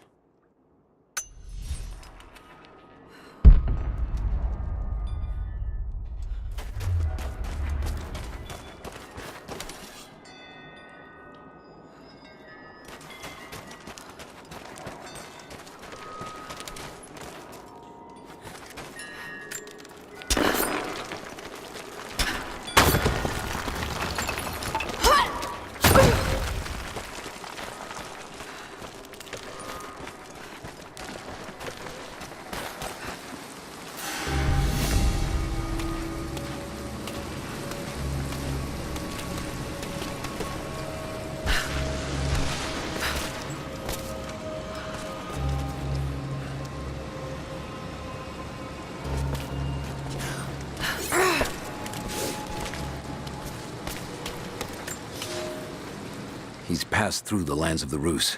He's passed through the lands of the Rus.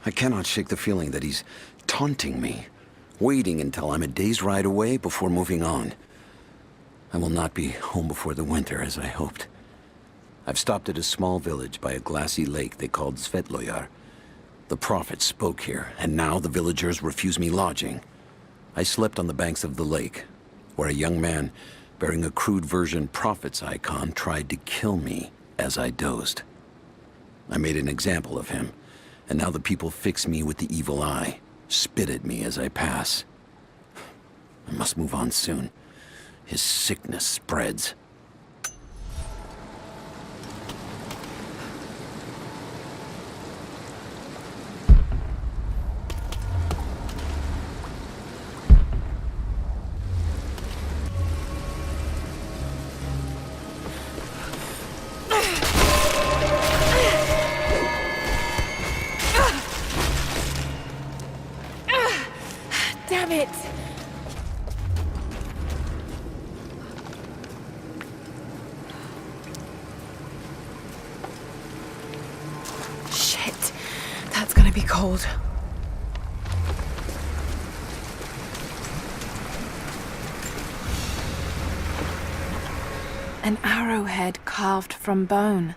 I cannot shake the feeling that he's taunting me, waiting until I'm a day's ride away before moving on. I will not be home before the winter, as I hoped. I've stopped at a small village by a glassy lake they called Svetloyar. The Prophet spoke here, and now the villagers refuse me lodging. I slept on the banks of the lake, where a young man bearing a crude version Prophet's icon tried to kill me as I dozed. I made an example of him, and now the people fix me with the evil eye, spit at me as I pass. I must move on soon. His sickness spreads. Damn it! Shit. That's gonna be cold. An arrowhead carved from bone.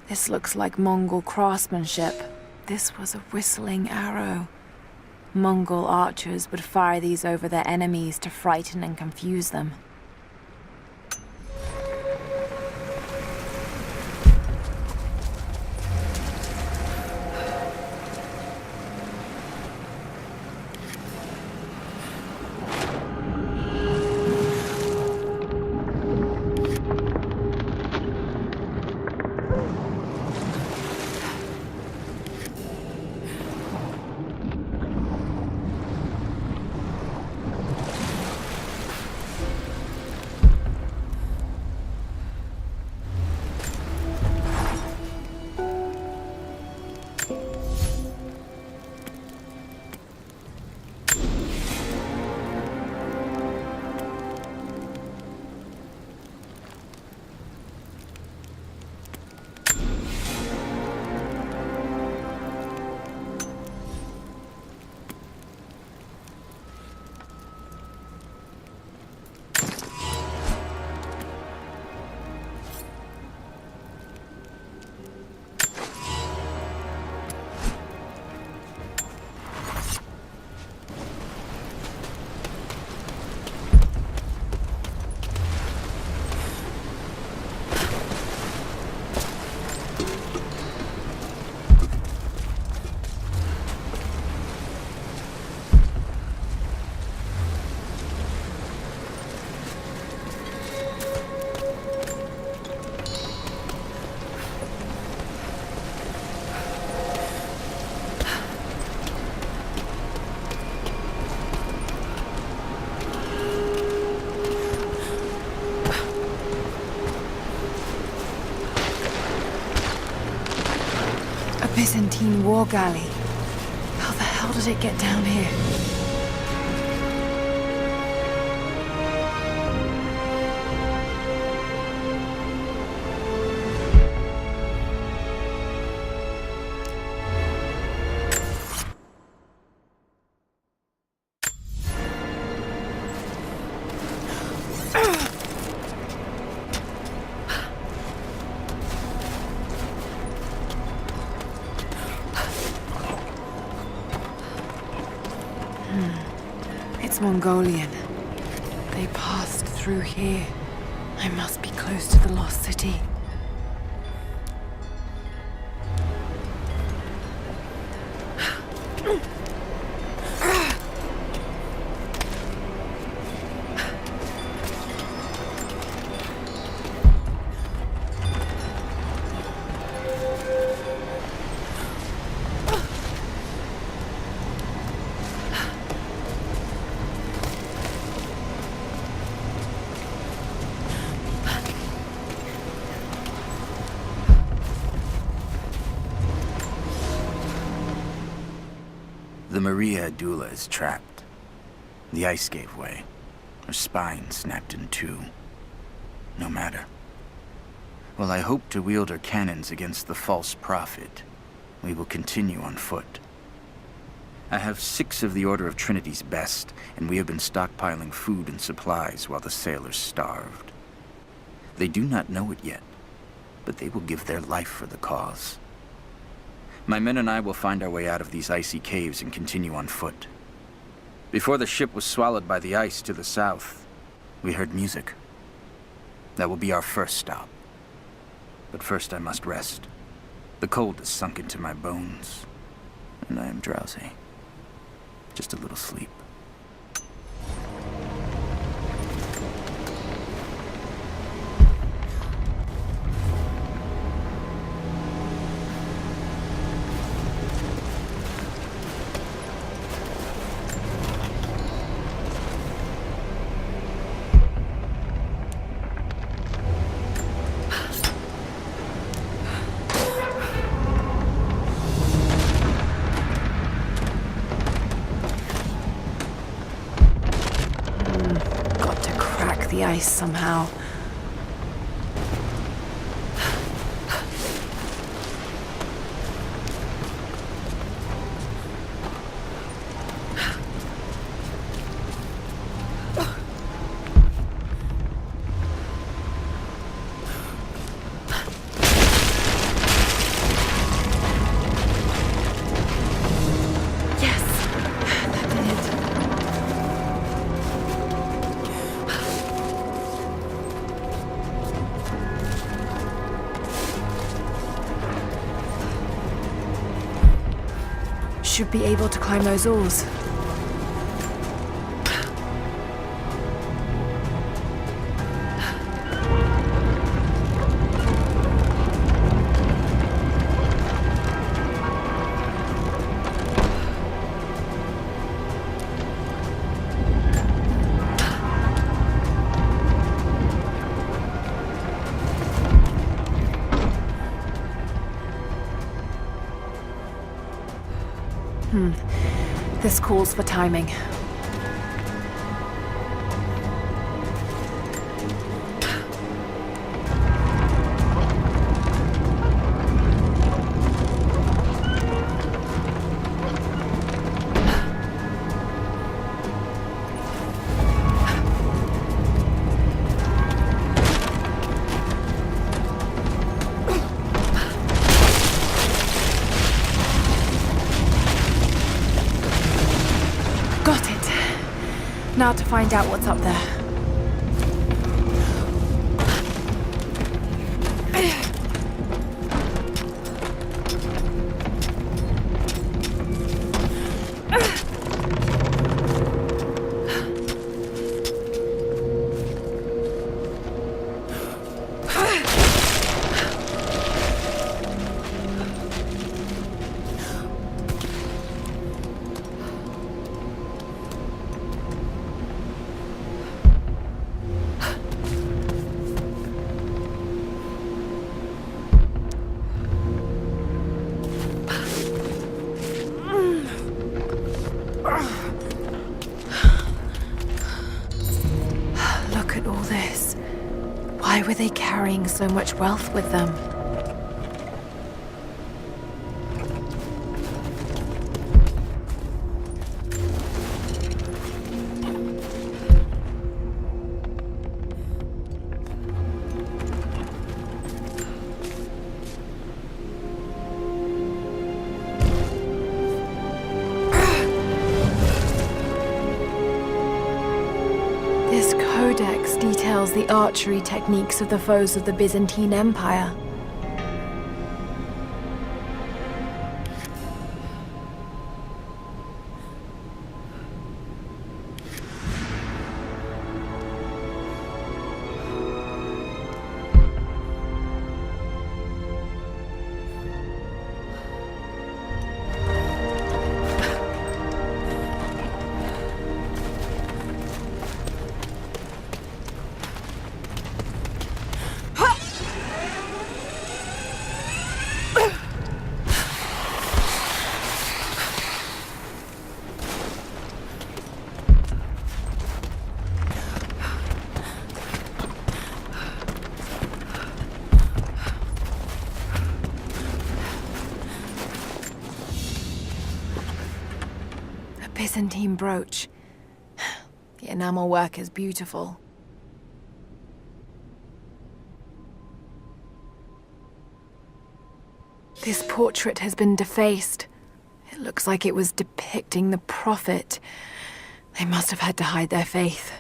This looks like Mongol craftsmanship. This was a whistling arrow. Mongol archers would fire these over their enemies to frighten and confuse them. Byzantine war galley. How the hell did it get down here? It's Mongolian. They passed through here. I must be close to the lost city. The Maria Adula is trapped. The ice gave way. Her spine snapped in two. No matter. While I hope to wield her cannons against the false prophet, we will continue on foot. I have 6 of the Order of Trinity's best, and we have been stockpiling food and supplies while the sailors starved. They do not know it yet, but they will give their life for the cause. My men and I will find our way out of these icy caves and continue on foot. Before the ship was swallowed by the ice to the south, we heard music. That will be our first stop. But first I must rest. The cold has sunk into my bones, and I am drowsy. Just a little sleep. The ice somehow. Should be able to climb those oars. This calls for timing. Now to find out what's up there. Why were they carrying so much wealth with them? This codex details the archery techniques of the foes of the Byzantine Empire. Byzantine brooch. The enamel work is beautiful. This portrait has been defaced. It looks like it was depicting the Prophet. They must have had to hide their faith.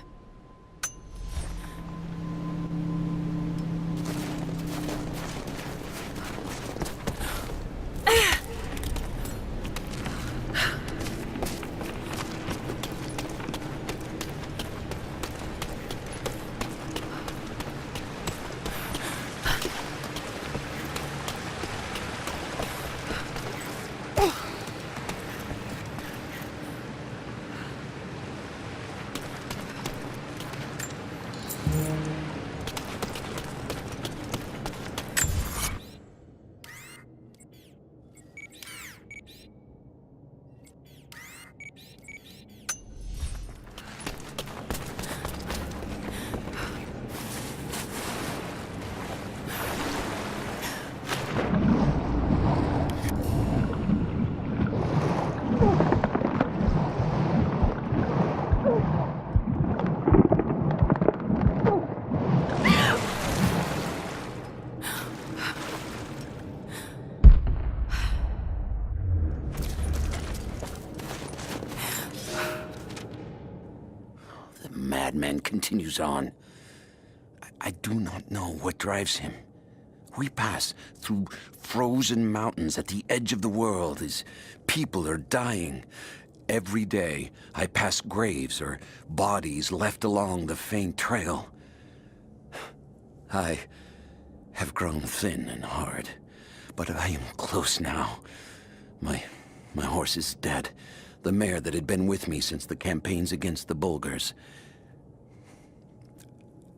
Madman continues on. I do not know what drives him. We pass through frozen mountains at the edge of the world as people are dying. Every day, I pass graves or bodies left along the faint trail. I have grown thin and hard, but I am close now. My horse is dead. The mare that had been with me since the campaigns against the Bulgars.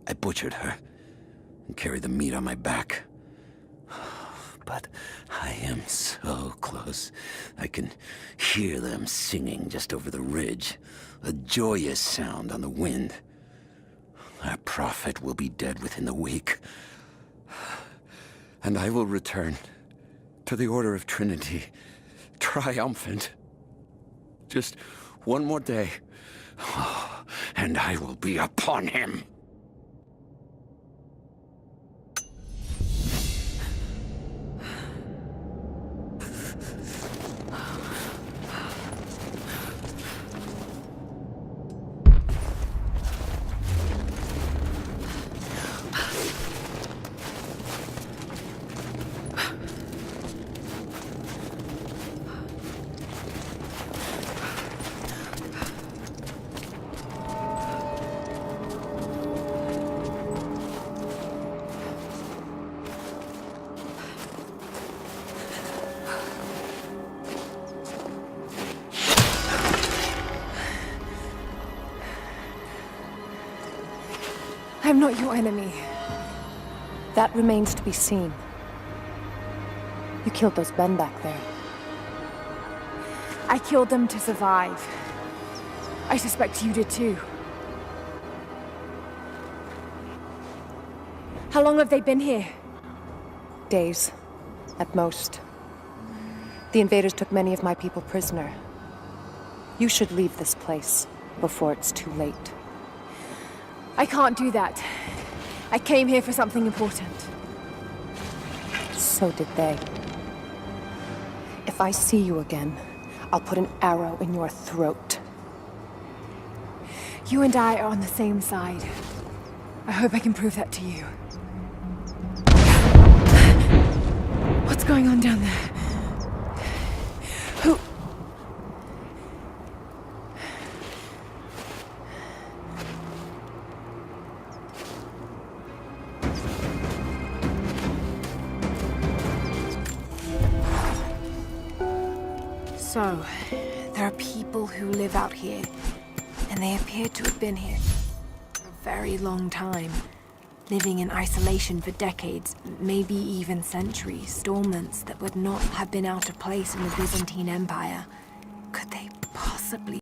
I butchered her and carried the meat on my back. But I am so close. I can hear them singing just over the ridge. A joyous sound on the wind. Our prophet will be dead within the week. And I will return to the Order of Trinity, triumphant. Just one more day, and I will be upon him. I'm not your enemy. That remains to be seen. You killed those men back there. I killed them to survive. I suspect you did too. How long have they been here? Days, at most. The invaders took many of my people prisoner. You should leave this place before it's too late. I can't do that. I came here for something important. So did they. If I see you again, I'll put an arrow in your throat. You and I are on the same side. I hope I can prove that to you. What's going on down there? Who... So, there are people who live out here, and they appear to have been here for a very long time, living in isolation for decades, maybe even centuries, dormants that would not have been out of place in the Byzantine Empire. Could they possibly